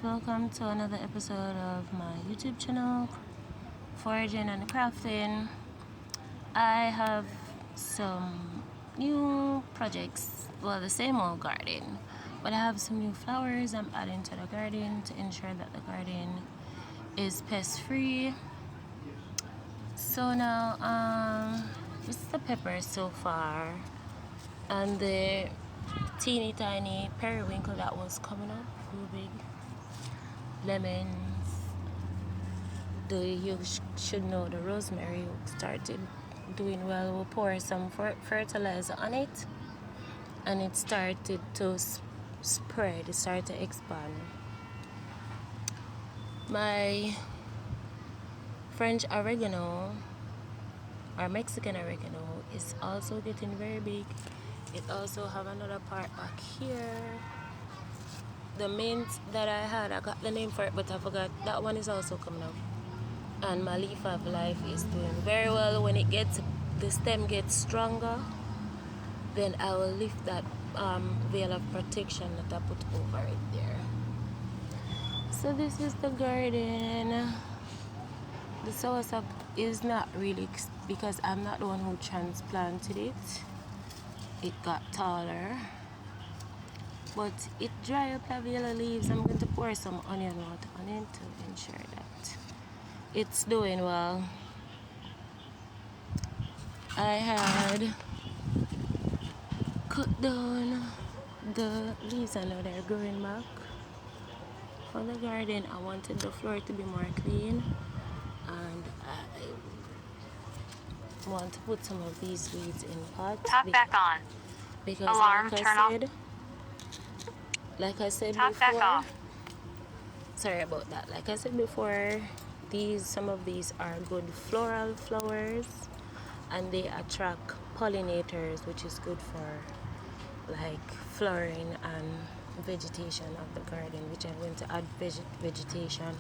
welcome to another episode of my YouTube channel, Foraging and Crafting. I have some new projects, well, the same old garden, but I have some new flowers I'm adding to the garden to ensure that the garden is pest free. So now, this is the peppers so far, and the teeny tiny periwinkle that was coming up, real big. Lemons. You should know the rosemary started doing well. We'll pour some fertilizer on it, and it started to spread. It started to expand. My French oregano or Mexican oregano is also getting very big. It also have another part back here. The mint that I had, I got the name for it, but I forgot. That one is also coming up. And my leaf of life is doing very well. When the stem gets stronger, then I will lift that veil of protection that I put over it there. So this is the garden. The soursop is not really, because I'm not the one who transplanted it. It got taller, but it dry up the yellow leaves. I'm going to pour some onion water on it to ensure that it's doing well. I had cut down the leaves. I know they're growing back. For the garden, I wanted the floor to be more clean, and I want to put some of these weeds in pots. Talk back on. Because Alarm, turn off. Like I said Talk before, back off. sorry about that. Like I said before, some of these are good floral flowers, and they attract pollinators, which is good for like flowering and vegetation of the garden, which I'm going to add vegetation.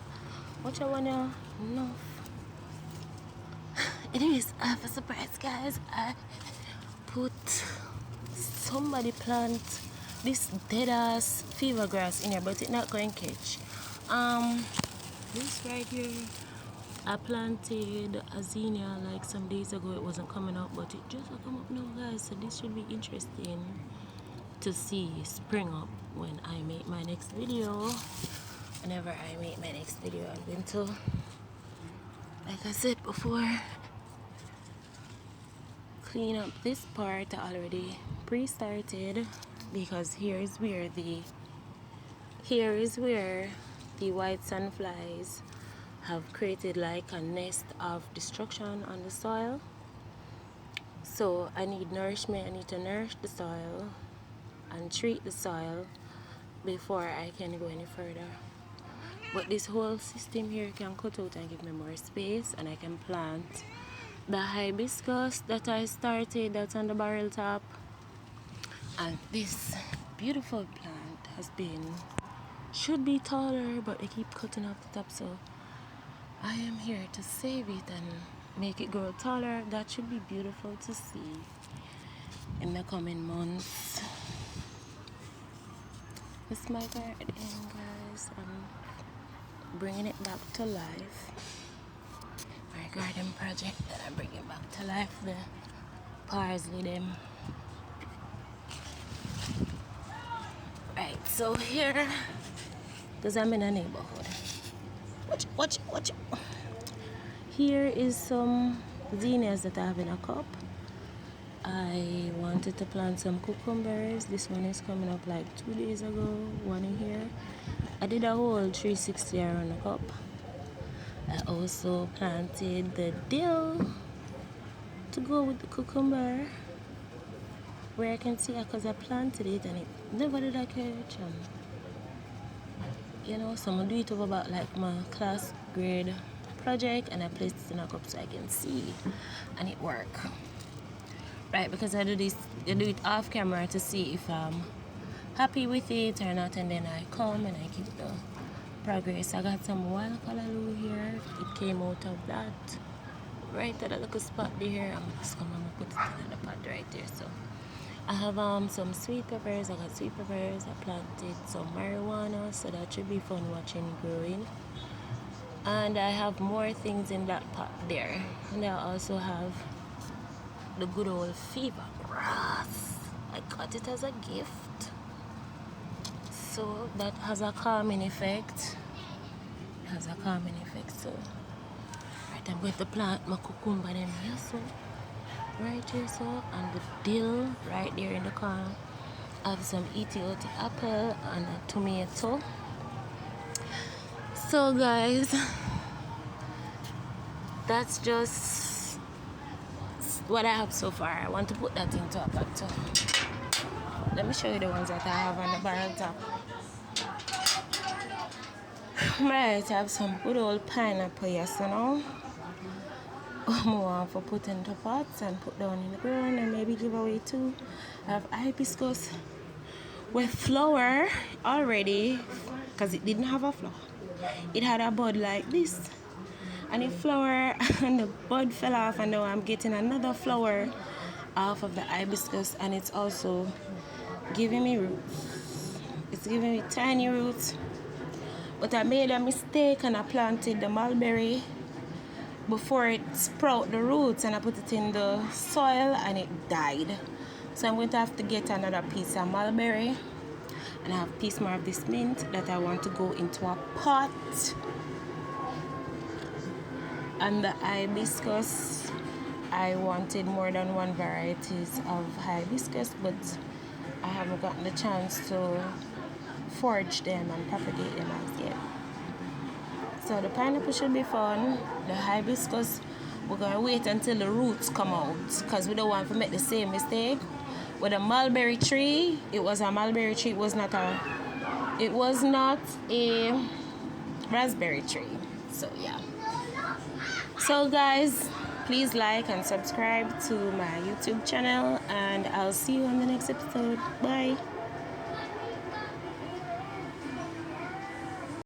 What I wanna know. Anyways, I have a surprise, guys. I put somebody plant this dead ass fever grass in here, but it's not going to catch. This right here, I planted a zinnia like some days ago. It wasn't coming up, but it just come up now, guys. So this should be interesting to see spring up when I make my next video. Whenever I make my next video, I'm going to, like I said before, clean up this part. I already pre-started, because here is where the white sandflies have created like a nest of destruction on the soil. So I need nourishment. I need to nourish the soil and treat the soil before I can go any further. But this whole system here can cut out and give me more space, and I can plant the hibiscus that I started, that's on the barrel top. And this beautiful plant should be taller, but they keep cutting off the top, so I am here to save it and make it grow taller. That should be beautiful to see in the coming months. This is my garden, guys. I'm bringing it back to life. My garden project that I'm bringing back to life. The parsley them. Right, so here, because I'm in a neighborhood. Watch. Here is some zinnias that I have in a cup. I wanted to plant some cucumbers. This one is coming up like 2 days ago. One in here. I did a whole 360 around the cup. I also planted the dill to go with the cucumber, where I can see it, because I planted it and it never did I catch. So I'm gonna do it over about like my class grade project, and I placed it in a cup so I can see, and it work. Right, because I do it off camera to see if I'm happy with it or not, and then I come and I keep the progress. I got some wild callaloo here. It came out of that right at that little spot there. I'm just gonna put it in the pot right there. So I have some sweet peppers. I got sweet peppers. I planted some marijuana, so that should be fun watching it growing. And I have more things in that pot there. And I also have the good old fever grass. I got it as a gift. So that has a calming effect. It has a calming effect. So right, I'm going to plant my cucumber them here, so right here, so, and the dill right there in the corner. I have some Ethiopian apple and a tomato. So guys, that's just what I have so far. I want to put that into a pot too. Let me show you the ones that I have on the barrel top. Right, I have some good old pineapple, yes, you know. More for put into pots and put down in the ground and maybe give away too. I have hibiscus with flower already, because it didn't have a flower. It had a bud like this, and it flower and the bud fell off, and now I'm getting another flower off of the hibiscus, and it's also giving me roots. It's giving me tiny roots, but I made a mistake and I planted the mulberry before it sprout the roots, and I put it in the soil and it died. So I'm going to have to get another piece of mulberry, and I have a piece more of this mint that I want to go into a pot. And the hibiscus, I wanted more than one varieties of hibiscus, but I haven't gotten the chance to forage them and propagate them as yet. So the pineapple should be fun. The hibiscus, we're going to wait until the roots come out, because we don't want to make the same mistake. With a mulberry tree, it was a mulberry tree, it was not a raspberry tree. So yeah. So guys, please like and subscribe to my YouTube channel, and I'll see you on the next episode. Bye.